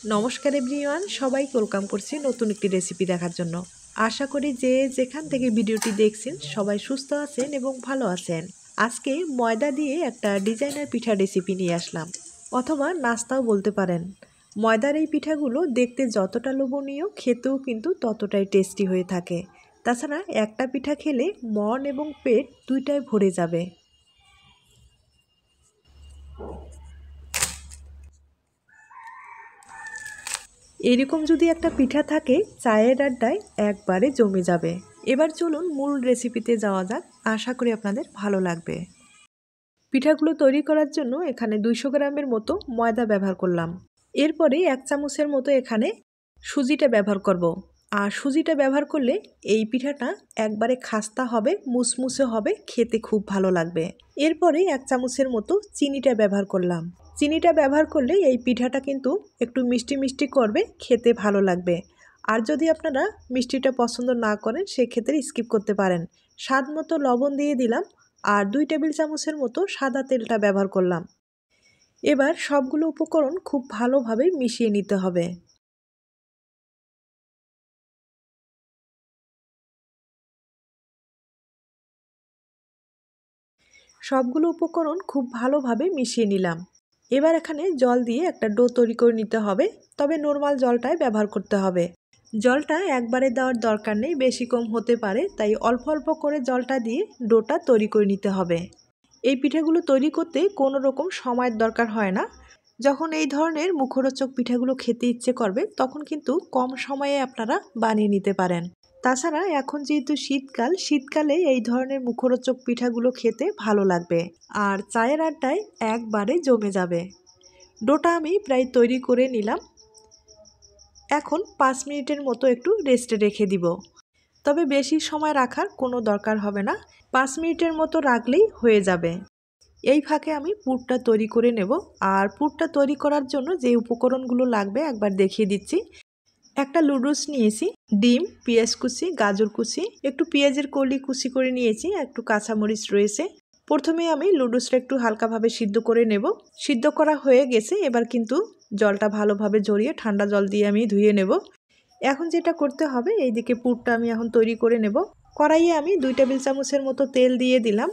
নমস্কার এভরিওয়ান, সবাইকে ওয়েলকাম করছি নতুন একটি রেসিপি দেখার জন্য। আশা করি যে যেখান থেকে ভিডিওটি দেখছেন সবাই সুস্থ আছেন এবং ভালো আছেন। আজকে ময়দা দিয়ে একটা ডিজাইনার পিঠা রেসিপি নিয়ে আসলাম, অথবা নাস্তাও বলতে পারেন। ময়দার এই পিঠাগুলো দেখতে যতটা লোভনীয়, খেতেও কিন্তু ততটাই টেস্টি হয়ে থাকে। তাছাড়া একটা পিঠা খেলে মন এবং পেট দুইটাই ভরে যাবে। এরকম যদি একটা পিঠা থাকে, চায়ের আড্ডায় একবারে জমে যাবে। এবার চলুন মূল রেসিপিতে যাওয়া যাক, আশা করি আপনাদের ভালো লাগবে। পিঠাগুলো তৈরি করার জন্য এখানে 200 গ্রামের মতো ময়দা ব্যবহার করলাম। এরপরে 1 চামচের মতো এখানে সুজিটা ব্যবহার করব। আর সুজিটা ব্যবহার করলে এই পিঠাটা একবারে খাস্তা হবে, মুসমুসে হবে, খেতে খুব ভালো লাগবে। এরপরে 1 চামচের মতো চিনিটা ব্যবহার করলাম। চিনিটা ব্যবহার করলে এই পিঠাটা কিন্তু একটু মিষ্টি মিষ্টি করবে, খেতে ভালো লাগবে। আর যদি আপনারা মিষ্টিটা পছন্দ না করেন সেক্ষেত্রে স্কিপ করতে পারেন। স্বাদ মতো লবণ দিয়ে দিলাম, আর 2 টেবিল চামচের মতো সাদা তেলটা ব্যবহার করলাম। এবার সবগুলো উপকরণ খুব ভালোভাবে মিশিয়ে নিতে হবে। সবগুলো উপকরণ খুব ভালোভাবে মিশিয়ে নিলাম। এবার এখানে জল দিয়ে একটা ডো তৈরি করে নিতে হবে, তবে নর্মাল জলটাই ব্যবহার করতে হবে। জলটা একবারে দেওয়ার দরকার নেই, বেশি কম হতে পারে, তাই অল্প অল্প করে জলটা দিয়ে ডোটা তৈরি করে নিতে হবে। এই পিঠাগুলো তৈরি করতে কোনো রকম সময়ের দরকার হয় না। যখন এই ধরনের মুখরোচক পিঠাগুলো খেতে ইচ্ছে করবে তখন কিন্তু কম সময়ে আপনারা বানিয়ে নিতে পারেন। তাছাড়া এখন যেহেতু শীতকালে এই ধরনের মুখরোচক পিঠাগুলো খেতে ভালো লাগবে, আর চায়ের আড্ডায় একবারে জমে যাবে। ডোটা আমি প্রায় তৈরি করে নিলাম। এখন 5 মিনিটের মতো একটু রেস্টে রেখে দিব। তবে বেশি সময় রাখার কোনো দরকার হবে না, 5 মিনিটের মতো রাখলেই হয়ে যাবে। এই ফাঁকে আমি পুরটা তৈরি করে নেব। আর পুরটা তৈরি করার জন্য যে উপকরণগুলো লাগবে একবার দেখিয়ে দিচ্ছি। একটা লুডুস নিয়েছি, ডিম, পেঁয়াজ কুচি, গাজর কুচি, একটু পেঁয়াজের কলি কুচি করে নিয়েছি, একটু কাঁচামরিচ রয়েছে। প্রথমে আমি লুডুসটা একটু হালকাভাবে সিদ্ধ করে নেব। সিদ্ধ করা হয়ে গেছে, এবার কিন্তু জলটা ভালোভাবে ঝরিয়ে ঠান্ডা জল দিয়ে আমি ধুয়ে নেব। এখন যেটা করতে হবে, এইদিকে পুরটা আমি এখন তৈরি করে নেব। কড়াইয়ে আমি 2 টেবিল চামচের মতো তেল দিয়ে দিলাম,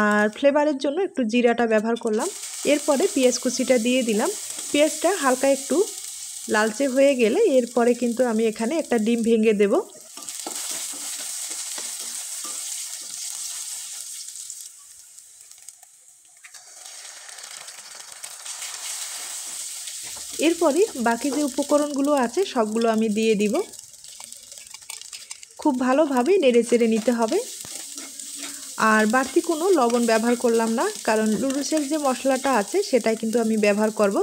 আর ফ্লেভারের জন্য একটু জিরাটা ব্যবহার করলাম। এরপরে পেঁয়াজ কুচিটা দিয়ে দিলাম। পেঁয়াজটা হালকা একটু লালচে হয়ে গেলে এরপরে কিন্তু আমি এখানে একটা ডিম ভেঙে দেব। এরপরে বাকি যে উপকরণগুলো আছে সবগুলো আমি দিয়ে দিব। খুব ভালোভাবে নেড়েচেড়ে নিতে হবে। আর বাড়তি কোনো লবণ ব্যবহার করলাম না, কারণ নুডলসের যে মশলাটা আছে সেটাই কিন্তু আমি ব্যবহার করব।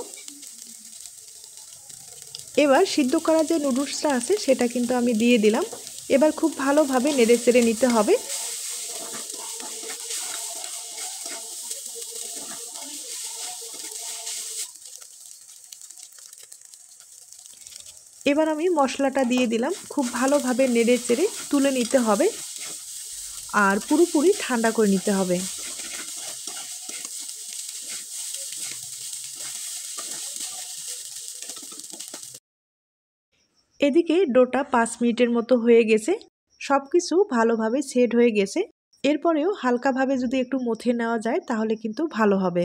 এবার সিদ্ধ করা যে নুডলসটা আছে সেটা কিন্তু আমি দিয়ে দিলাম। এবার খুব ভালোভাবে নেড়েচেড়ে নিতে হবে। এবার আমি মশলাটা দিয়ে দিলাম, খুব ভালোভাবে নেড়েচেড়ে তুলে নিতে হবে, আর পুরোপুরি ঠান্ডা করে নিতে হবে। এদিকে ডোটা 5 মিনিটের মতো হয়ে গেছে, সব কিছু ভালোভাবে সেট হয়ে গেছে। এরপরেও হালকাভাবে যদি একটু মথে নেওয়া যায় তাহলে কিন্তু ভালো হবে।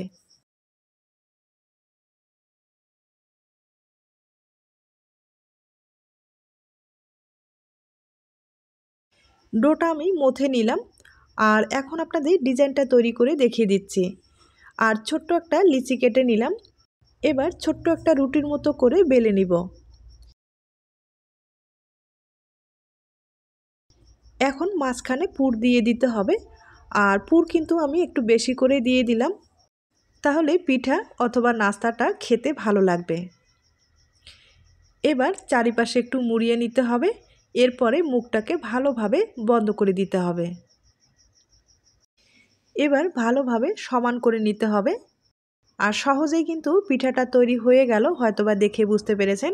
ডোটা আমি মথে নিলাম, আর এখন আপনাদের ডিজাইনটা তৈরি করে দেখিয়ে দিচ্ছি। আর ছোট্ট একটা লিচি কেটে নিলাম। এবার ছোট্ট একটা রুটির মতো করে বেলে নিব। এখন মাঝখানে পুর দিয়ে দিতে হবে, আর পুর কিন্তু আমি একটু বেশি করে দিয়ে দিলাম, তাহলে পিঠা অথবা নাস্তাটা খেতে ভালো লাগবে। এবার চারিপাশে একটু মুড়িয়ে নিতে হবে। এরপরে মুখটাকে ভালোভাবে বন্ধ করে দিতে হবে। এবার ভালোভাবে সমান করে নিতে হবে। আর সহজেই কিন্তু পিঠাটা তৈরি হয়ে গেল, হয়তোবা দেখে বুঝতে পেরেছেন।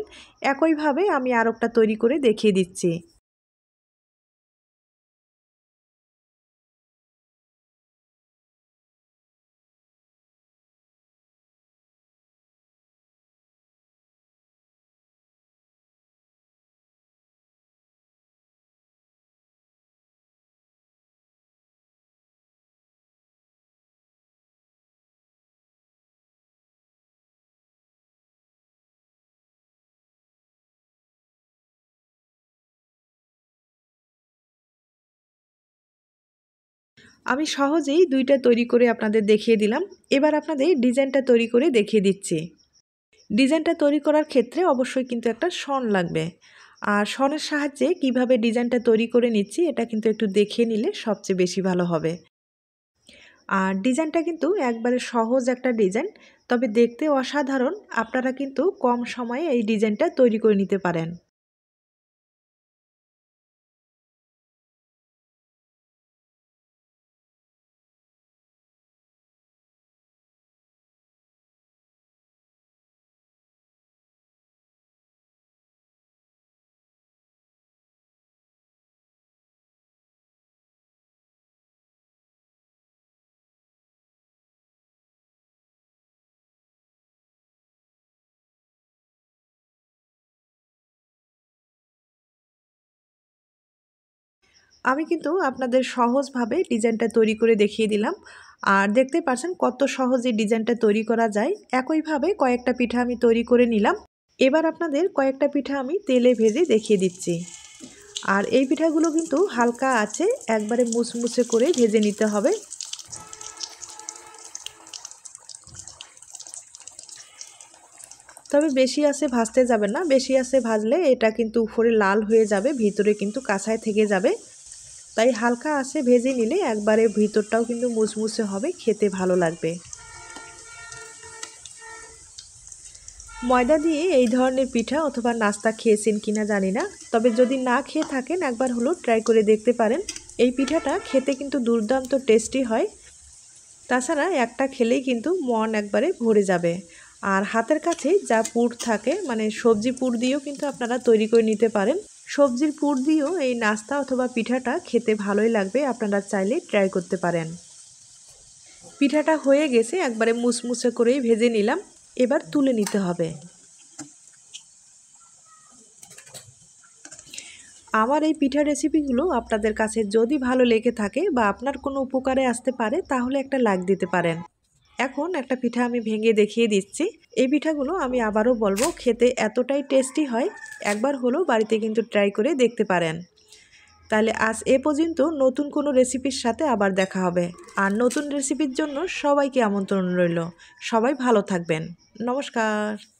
একইভাবে আমি আরেকটা তৈরি করে দেখিয়ে দিচ্ছি। আমি সহজেই দুইটা তৈরি করে আপনাদের দেখিয়ে দিলাম। এবার আপনাদের ডিজাইনটা তৈরি করে দেখিয়ে দিচ্ছি। ডিজাইনটা তৈরি করার ক্ষেত্রে অবশ্যই কিন্তু একটা শন লাগবে। আর শনের সাহায্যে কিভাবে ডিজাইনটা তৈরি করে নিচ্ছি এটা কিন্তু একটু দেখিয়ে নিলে সবচেয়ে বেশি ভালো হবে। আর ডিজাইনটা কিন্তু একবারে সহজ একটা ডিজাইন, তবে দেখতে অসাধারণ। আপনারা কিন্তু কম সময়ে এই ডিজাইনটা তৈরি করে নিতে পারেন। আমি কিন্তু আপনাদের সহজভাবে ডিজাইনটা তৈরি করে দেখিয়ে দিলাম। আর দেখতে পাচ্ছেন কত সহজে ডিজাইনটা তৈরি করা যায়। একইভাবে কয়েকটা পিঠা আমি তৈরি করে নিলাম। এবার আপনাদের কয়েকটা পিঠা আমি তেলে ভেজে দেখিয়ে দিচ্ছি। আর এই পিঠাগুলো কিন্তু হালকা আছে একবারে মুচমুচে করে ভেজে নিতে হবে। তবে বেশি আছে ভাজতে যাবেন না, বেশি আছে ভাজলে এটা কিন্তু উপরে লাল হয়ে যাবে, ভিতরে কিন্তু কাঁচায় থেকে যাবে। তাই হালকা আছে ভেজে নিলে একবারে ভিতরটাও কিন্তু মুচমুচে হবে, খেতে ভালো লাগবে। ময়দা দিয়ে এই ধরনের পিঠা অথবা নাস্তা খেয়েছেন কিনা জানি না, তবে যদি না খেয়ে থাকেন একবার হলো ট্রাই করে দেখতে পারেন। এই পিঠাটা খেতে কিন্তু দুর্দান্ত টেস্টি হয়। তাছাড়া একটা খেলেই কিন্তু মন একবারে ভরে যাবে। আর হাতের কাছে যা পুর থাকে, মানে সবজি পুর দিয়েও কিন্তু আপনারা তৈরি করে নিতে পারেন। সবজির পুর দিয়েও এই নাস্তা অথবা পিঠাটা খেতে ভালোই লাগবে, আপনারা চাইলে ট্রাই করতে পারেন। পিঠাটা হয়ে গেছে, একবারে মুচমুচে করেই ভেজে নিলাম। এবার তুলে নিতে হবে। আমার এই পিঠা রেসিপিগুলো আপনাদের কাছে যদি ভালো লেগে থাকে বা আপনার কোনো উপকারে আসতে পারে তাহলে একটা লাইক দিতে পারেন। এখন একটা পিঠা আমি ভেঙে দেখিয়ে দিচ্ছি। এই পিঠাগুলো আমি আবারও বলবো খেতে এতটাই টেস্টি হয়, একবার হলো বাড়িতে কিন্তু ট্রাই করে দেখতে পারেন। তাহলে আজ এ পর্যন্ত, নতুন কোনো রেসিপির সাথে আবার দেখা হবে। আর নতুন রেসিপির জন্য সবাইকে আমন্ত্রণ রইল। সবাই ভালো থাকবেন। নমস্কার।